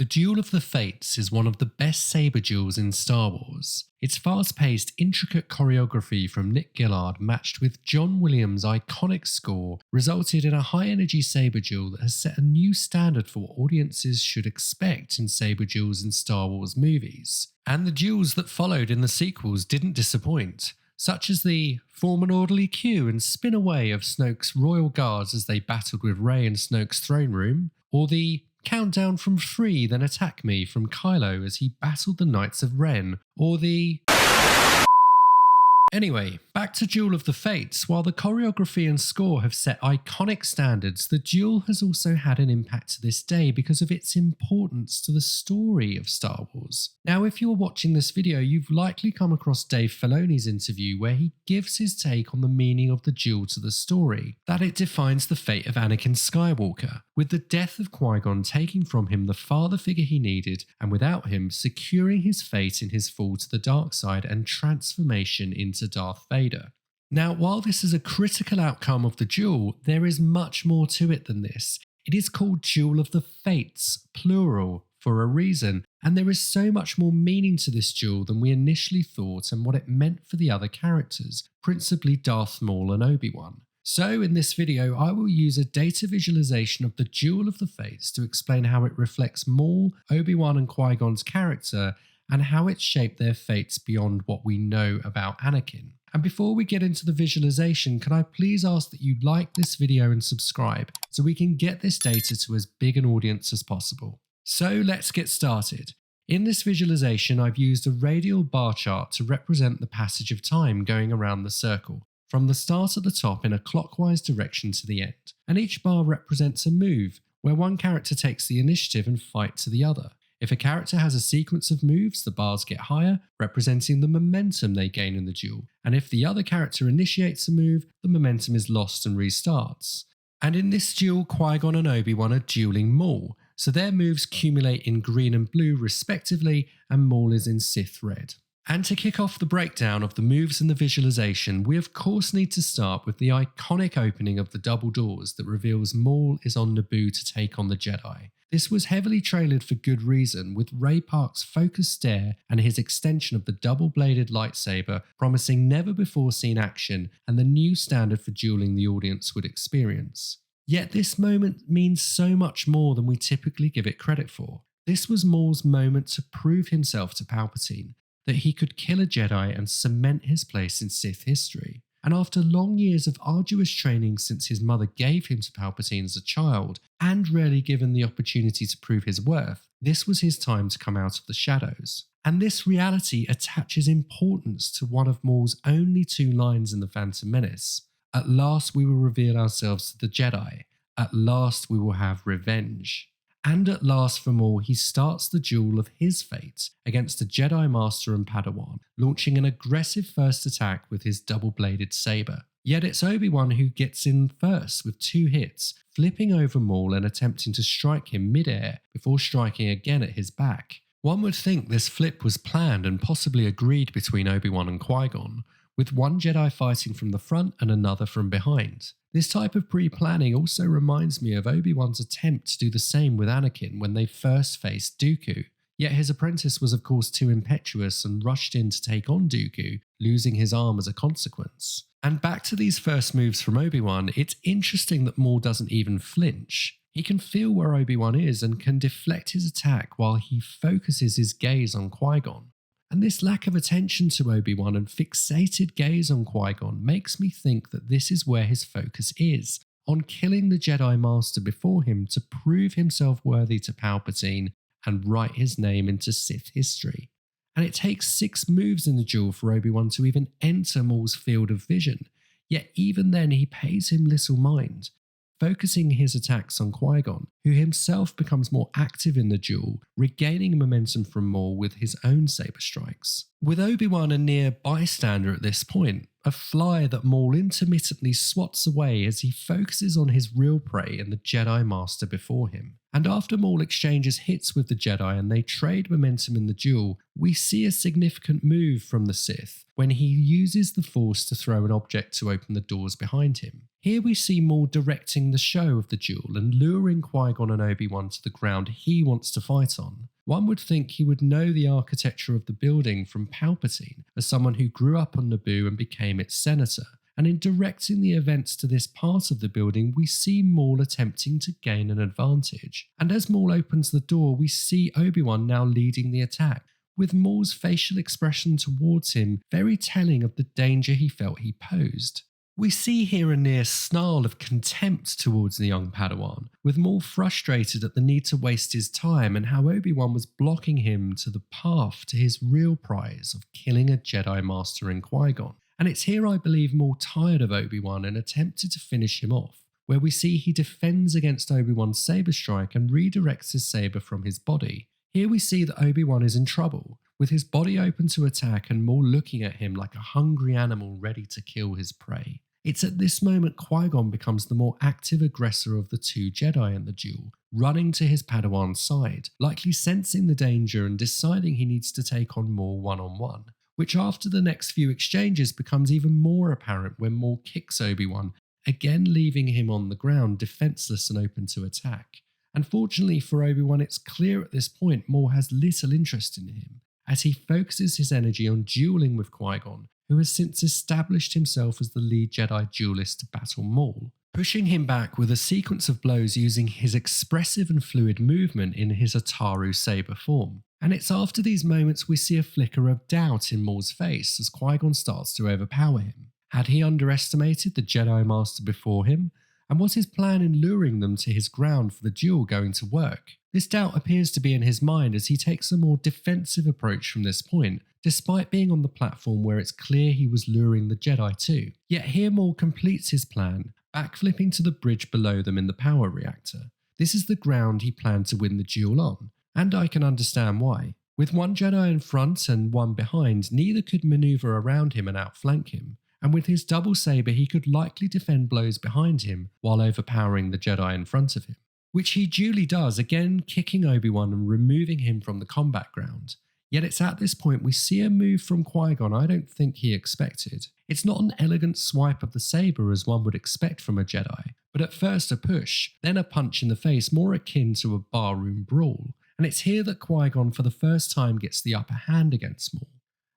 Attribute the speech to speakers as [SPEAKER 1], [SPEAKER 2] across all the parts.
[SPEAKER 1] The Duel of the Fates is one of the best saber duels in Star Wars. Its fast-paced, intricate choreography from Nick Gillard matched with John Williams' iconic score resulted in a high-energy saber duel that has set a new standard for what audiences should expect in saber duels in Star Wars movies. And the duels that followed in the sequels didn't disappoint, such as the form an orderly queue and spin away of Snoke's royal guards as they battled with Rey in Snoke's throne room, or the countdown from 3 then attack me from Kylo as he battled the Knights of Ren, or the... Anyway, back to Duel of the Fates. While the choreography and score have set iconic standards, the duel has also had an impact to this day because of its importance to the story of Star Wars. Now, if you're watching this video, you've likely come across Dave Filoni's interview where he gives his take on the meaning of the duel to the story, that it defines the fate of Anakin Skywalker, with the death of Qui-Gon taking from him the father figure he needed, and without him securing his fate in his fall to the dark side and transformation into Darth Vader. Now, while this is a critical outcome of the duel, there is much more to it than this. It is called Duel of the Fates, plural, for a reason, and there is so much more meaning to this duel than we initially thought and what it meant for the other characters, principally Darth Maul and Obi-Wan. So in this video, I will use a data visualization of the Duel of the Fates to explain how it reflects Maul, Obi-Wan and Qui-Gon's character and how it shaped their fates beyond what we know about Anakin. And before we get into the visualization, can I please ask that you like this video and subscribe so we can get this data to as big an audience as possible. So let's get started. In this visualization, I've used a radial bar chart to represent the passage of time going around the circle, from the start at the top in a clockwise direction to the end. And each bar represents a move, where one character takes the initiative and fights to the other. If a character has a sequence of moves, the bars get higher, representing the momentum they gain in the duel. And if the other character initiates a move, the momentum is lost and restarts. And in this duel, Qui-Gon and Obi-Wan are dueling Maul, so their moves accumulate in green and blue respectively, and Maul is in Sith red. And to kick off the breakdown of the moves in the visualization, we of course need to start with the iconic opening of the double doors that reveals Maul is on Naboo to take on the Jedi. This was heavily trailered for good reason, with Ray Park's focused stare and his extension of the double-bladed lightsaber promising never-before-seen action and the new standard for dueling the audience would experience. Yet this moment means so much more than we typically give it credit for. This was Maul's moment to prove himself to Palpatine, that he could kill a Jedi and cement his place in Sith history. And after long years of arduous training since his mother gave him to Palpatine as a child, and rarely given the opportunity to prove his worth, this was his time to come out of the shadows. And this reality attaches importance to one of Maul's only 2 lines in The Phantom Menace. At last we will reveal ourselves to the Jedi. At last we will have revenge. And at last for Maul, he starts the duel of his fate against a Jedi Master and Padawan, launching an aggressive first attack with his double-bladed saber. Yet it's Obi-Wan who gets in first with 2 hits, flipping over Maul and attempting to strike him mid-air before striking again at his back. One would think this flip was planned and possibly agreed between Obi-Wan and Qui-Gon, with one Jedi fighting from the front and another from behind. This type of pre-planning also reminds me of Obi-Wan's attempt to do the same with Anakin when they first faced Dooku. Yet his apprentice was of course too impetuous and rushed in to take on Dooku, losing his arm as a consequence. And back to these first moves from Obi-Wan, it's interesting that Maul doesn't even flinch. He can feel where Obi-Wan is and can deflect his attack while he focuses his gaze on Qui-Gon. And this lack of attention to Obi-Wan and fixated gaze on Qui-Gon makes me think that this is where his focus is, on killing the Jedi Master before him to prove himself worthy to Palpatine and write his name into Sith history. And it takes 6 moves in the duel for Obi-Wan to even enter Maul's field of vision, yet even then he pays him little mind, focusing his attacks on Qui-Gon, who himself becomes more active in the duel, regaining momentum from Maul with his own saber strikes. With Obi-Wan a near bystander at this point, a fly that Maul intermittently swats away as he focuses on his real prey and the Jedi Master before him. And after Maul exchanges hits with the Jedi and they trade momentum in the duel, we see a significant move from the Sith when he uses the Force to throw an object to open the doors behind him. Here we see Maul directing the show of the duel and luring Qui-Gon and Obi-Wan to the ground he wants to fight on. One would think he would know the architecture of the building from Palpatine as someone who grew up on Naboo and became its senator. And in directing the events to this part of the building, we see Maul attempting to gain an advantage. And as Maul opens the door, we see Obi-Wan now leading the attack, with Maul's facial expression towards him very telling of the danger he felt he posed. We see here a near snarl of contempt towards the young Padawan, with Maul frustrated at the need to waste his time and how Obi-Wan was blocking him to the path to his real prize of killing a Jedi Master in Qui-Gon. And it's here I believe Maul tired of Obi-Wan and attempted to finish him off, where we see he defends against Obi-Wan's saber strike and redirects his saber from his body. Here we see that Obi-Wan is in trouble, with his body open to attack and Maul looking at him like a hungry animal ready to kill his prey. It's at this moment Qui-Gon becomes the more active aggressor of the two Jedi in the duel, running to his Padawan's side, likely sensing the danger and deciding he needs to take on Maul one-on-one, which after the next few exchanges becomes even more apparent when Maul kicks Obi-Wan, again leaving him on the ground defenseless and open to attack. Unfortunately for Obi-Wan, it's clear at this point Maul has little interest in him, as he focuses his energy on dueling with Qui-Gon, who has since established himself as the lead Jedi duelist to battle Maul, pushing him back with a sequence of blows using his expressive and fluid movement in his Ataru saber form. And it's after these moments we see a flicker of doubt in Maul's face as Qui-Gon starts to overpower him. Had he underestimated the Jedi Master before him? And was his plan in luring them to his ground for the duel going to work? This doubt appears to be in his mind as he takes a more defensive approach from this point, despite being on the platform where it's clear he was luring the Jedi too. Yet here Maul completes his plan, backflipping to the bridge below them in the power reactor. This is the ground he planned to win the duel on, and I can understand why. With one Jedi in front and one behind, neither could maneuver around him and outflank him, and with his double saber he could likely defend blows behind him while overpowering the Jedi in front of him, which he duly does, again kicking Obi-Wan and removing him from the combat ground. Yet it's at this point we see a move from Qui-Gon I don't think he expected. It's not an elegant swipe of the saber as one would expect from a Jedi, but at first a push, then a punch in the face more akin to a barroom brawl, and it's here that Qui-Gon for the first time gets the upper hand against Maul.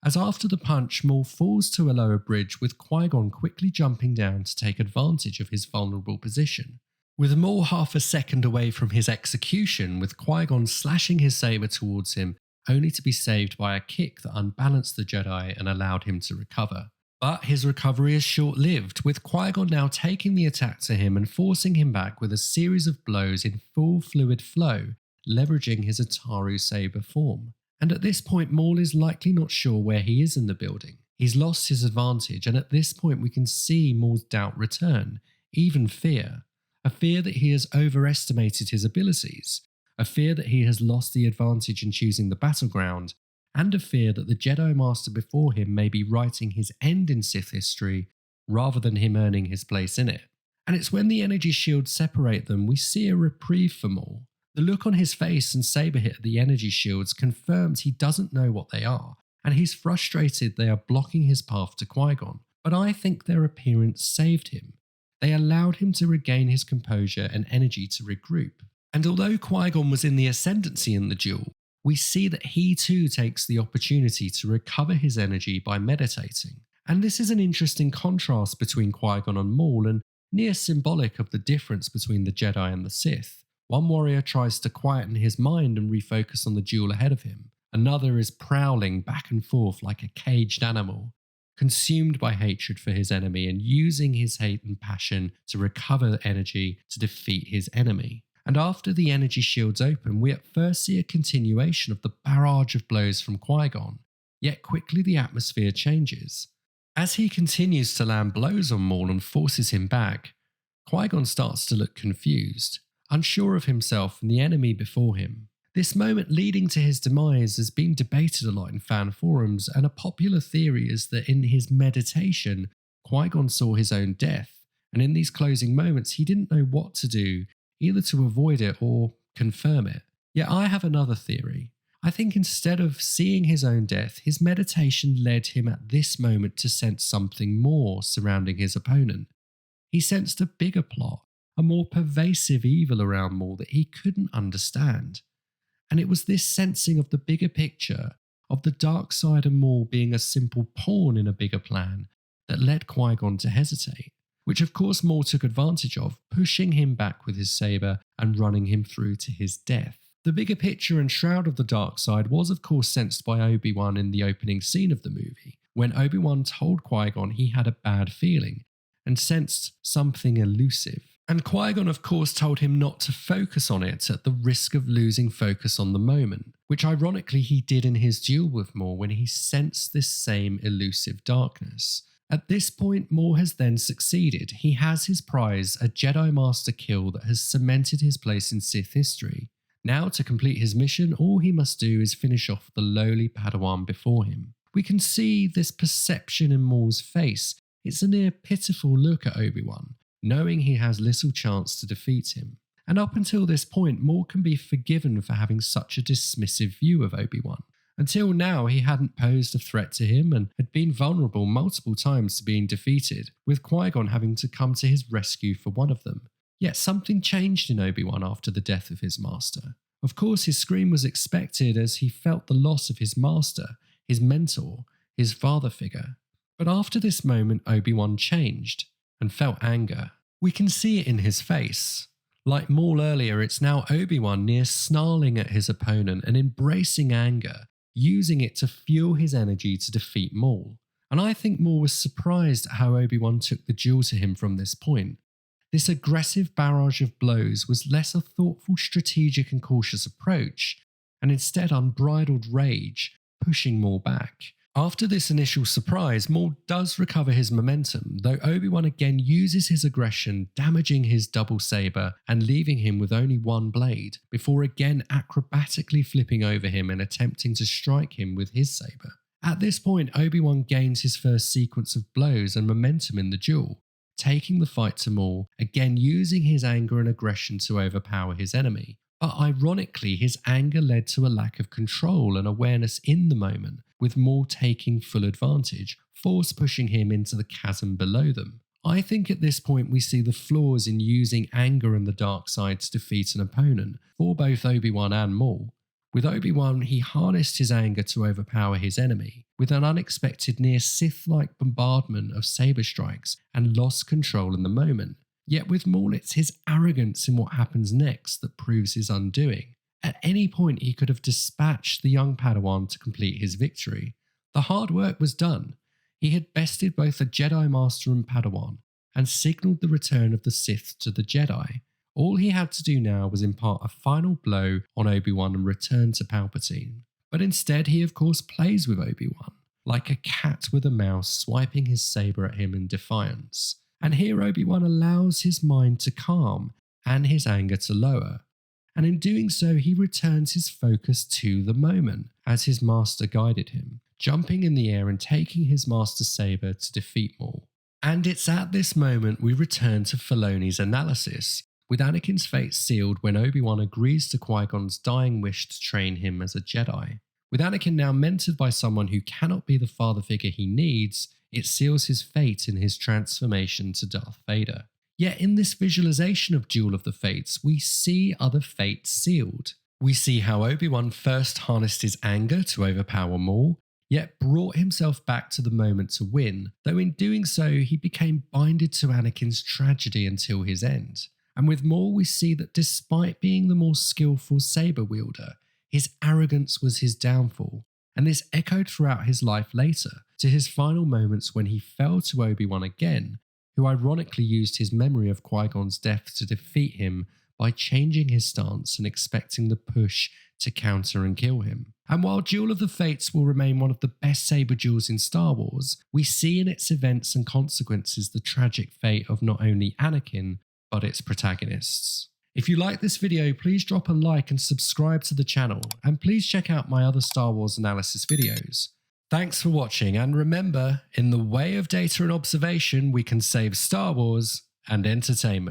[SPEAKER 1] As after the punch, Maul falls to a lower bridge with Qui-Gon quickly jumping down to take advantage of his vulnerable position. With Maul half a second away from his execution, with Qui-Gon slashing his saber towards him, only to be saved by a kick that unbalanced the Jedi and allowed him to recover. But his recovery is short-lived, with Qui-Gon now taking the attack to him and forcing him back with a series of blows in full fluid flow, leveraging his Ataru saber form. And at this point Maul is likely not sure where he is in the building. He's lost his advantage, and at this point we can see Maul's doubt return, even fear. A fear that he has overestimated his abilities, a fear that he has lost the advantage in choosing the battleground, and a fear that the Jedi Master before him may be writing his end in Sith history rather than him earning his place in it. And it's when the energy shields separate them we see a reprieve for Maul. The look on his face and saber hit at the energy shields confirms he doesn't know what they are, and he's frustrated they are blocking his path to Qui-Gon, but I think their appearance saved him. They allowed him to regain his composure and energy to regroup. And although Qui-Gon was in the ascendancy in the duel, we see that he too takes the opportunity to recover his energy by meditating. And this is an interesting contrast between Qui-Gon and Maul and near symbolic of the difference between the Jedi and the Sith. One warrior tries to quieten his mind and refocus on the duel ahead of him. Another is prowling back and forth like a caged animal, consumed by hatred for his enemy and using his hate and passion to recover energy to defeat his enemy. And after the energy shields open, we at first see a continuation of the barrage of blows from Qui-Gon, yet quickly the atmosphere changes. As he continues to land blows on Maul and forces him back, Qui-Gon starts to look confused, unsure of himself and the enemy before him. This moment leading to his demise has been debated a lot in fan forums, and a popular theory is that in his meditation, Qui-Gon saw his own death, and in these closing moments he didn't know what to do, either to avoid it or confirm it. Yet I have another theory. I think instead of seeing his own death, his meditation led him at this moment to sense something more surrounding his opponent. He sensed a bigger plot, a more pervasive evil around Maul that he couldn't understand. And it was this sensing of the bigger picture, of the dark side of Maul being a simple pawn in a bigger plan, that led Qui-Gon to hesitate, which of course Maul took advantage of, pushing him back with his saber and running him through to his death. The bigger picture and shroud of the dark side was of course sensed by Obi-Wan in the opening scene of the movie, when Obi-Wan told Qui-Gon he had a bad feeling and sensed something elusive. And Qui-Gon of course told him not to focus on it at the risk of losing focus on the moment, which ironically he did in his duel with Maul when he sensed this same elusive darkness. At this point, Maul has then succeeded. He has his prize, a Jedi Master kill that has cemented his place in Sith history. Now, to complete his mission, all he must do is finish off the lowly Padawan before him. We can see this perception in Maul's face. It's a near pitiful look at Obi-Wan, knowing he has little chance to defeat him. And up until this point, Maul can be forgiven for having such a dismissive view of Obi-Wan. Until now, he hadn't posed a threat to him and had been vulnerable multiple times to being defeated, with Qui-Gon having to come to his rescue for one of them. Yet something changed in Obi-Wan after the death of his master. Of course, his scream was expected as he felt the loss of his master, his mentor, his father figure. But after this moment, Obi-Wan changed and felt anger. We can see it in his face. Like Maul earlier, it's now Obi-Wan near snarling at his opponent and embracing anger, using it to fuel his energy to defeat Maul. And I think Maul was surprised at how Obi-Wan took the duel to him from this point. This aggressive barrage of blows was less a thoughtful, strategic and cautious approach, and instead unbridled rage, pushing Maul back. After this initial surprise, Maul does recover his momentum, though Obi-Wan again uses his aggression, damaging his double saber and leaving him with only one blade, before again acrobatically flipping over him and attempting to strike him with his saber. At this point, Obi-Wan gains his first sequence of blows and momentum in the duel, taking the fight to Maul, again using his anger and aggression to overpower his enemy. But ironically, his anger led to a lack of control and awareness in the moment, with Maul taking full advantage, force pushing him into the chasm below them. I think at this point we see the flaws in using anger and the dark side to defeat an opponent, for both Obi-Wan and Maul. With Obi-Wan, he harnessed his anger to overpower his enemy, with an unexpected near Sith-like bombardment of saber strikes, and lost control in the moment. Yet with Maul, it's his arrogance in what happens next that proves his undoing. At any point, he could have dispatched the young Padawan to complete his victory. The hard work was done. He had bested both the Jedi Master and Padawan, and signalled the return of the Sith to the Jedi. All he had to do now was impart a final blow on Obi-Wan and return to Palpatine. But instead, he of course plays with Obi-Wan, like a cat with a mouse swiping his saber at him in defiance. And here Obi-Wan allows his mind to calm and his anger to lower. And in doing so, he returns his focus to the moment, as his master guided him, jumping in the air and taking his master's saber to defeat Maul. And it's at this moment we return to Filoni's analysis, with Anakin's fate sealed when Obi-Wan agrees to Qui-Gon's dying wish to train him as a Jedi. With Anakin now mentored by someone who cannot be the father figure he needs, it seals his fate in his transformation to Darth Vader. Yet in this visualization of Duel of the Fates, we see other fates sealed. We see how Obi-Wan first harnessed his anger to overpower Maul, yet brought himself back to the moment to win, though in doing so he became binded to Anakin's tragedy until his end. And with Maul, we see that despite being the more skillful saber wielder, his arrogance was his downfall, and this echoed throughout his life later, to his final moments when he fell to Obi-Wan again, who ironically used his memory of Qui-Gon's death to defeat him by changing his stance and expecting the push to counter and kill him. And while Duel of the Fates will remain one of the best saber duels in Star Wars, we see in its events and consequences the tragic fate of not only Anakin, but its protagonists. If you like this video, please drop a like and subscribe to the channel, and please check out my other Star Wars analysis videos. Thanks for watching, and remember, in the way of data and observation, we can save Star Wars and entertainment.